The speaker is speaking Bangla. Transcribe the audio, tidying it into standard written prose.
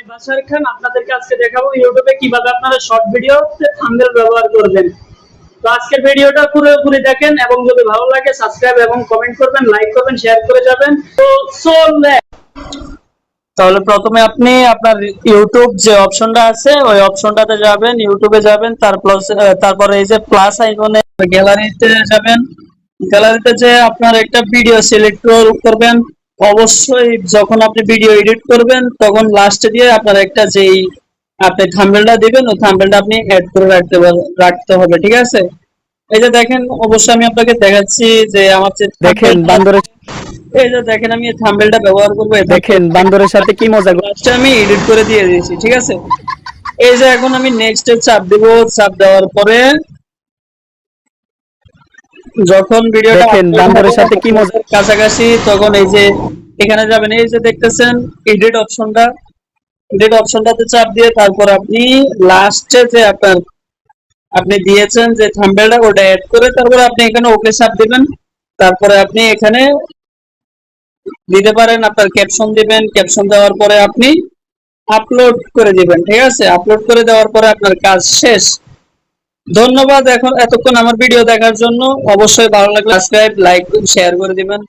বাশার খান আপনাদেরকে আজকে দেখাবো ইউটিউবে কিভাবে আপনারা শর্ট ভিডিওতে থাম্বনেল ব্যবহার করবেন। তো আজকের ভিডিওটা পুরোপুরি দেখেন এবং যদি ভালো লাগে সাবস্ক্রাইব এবং কমেন্ট করবেন, লাইক করবেন, শেয়ার করে যাবেন। তো তাহলে প্রথমে আপনি আপনার ইউটিউব যে অপশনটা আছে ওই অপশনটাতে যাবেন, ইউটিউবে যাবেন, তারপরে এই যে প্লাস আইকনে গ্যালারিতে যাবেন। গ্যালারিতে যে আপনার একটা ভিডিও সিলেক্ট করবেন। অবশ্যই যখন আপনি ভিডিও এডিট করবেন তখন লাস্টে দিয়ে আপনার একটা যেই আপনি থাম্বনেলটা দিবেন ওই থাম্বনেলটা আপনি অ্যাড করে রাখতে হবে, ঠিক আছে? এই যে দেখেন, অবশ্যই আমি আপনাকে দেখাচ্ছি যে আমার যে দেখেন বান্দরের এই যে দেখেন আমি এই থাম্বনেলটা ব্যবহার করব। দেখেন বান্দরের সাথে কি মজা লাস্টে আমি এডিট করে দিয়ে দিয়েছি, ঠিক আছে? এই যে এখন আমি নেক্সট এ চাপ দেব। চাপ দেওয়ার পরে যখন ভিডিওটা দেখেন বান্দরের সাথে কি মজা কাছাকাছি তখন এই যে এখানে যাবেন, এই যে দেখতেছেন এডিট অপশনটা, এডিট অপশনটাতে চাপ দিয়ে তারপর আপনি লাস্টে যে আপনি দিয়েছেন যে থাম্বনেলটা ওটা অ্যাড করে তারপর আপনি এখানে ওকে চাপ দিবেন। তারপরে আপনি এখানে দিতে পারেন আপনার ক্যাপশন দিবেন। ক্যাপশন দেওয়ার পরে আপনি আপলোড করে দিবেন, ঠিক আছে? আপলোড করে দেওয়ার পরে আপনার কাজ শেষ। ধন্যবাদ এখন এতক্ষণ আমার ভিডিও দেখার জন্য। অবশ্যই ভালো লাগলে সাবস্ক্রাইব, লাইক, শেয়ার করে দিবেন।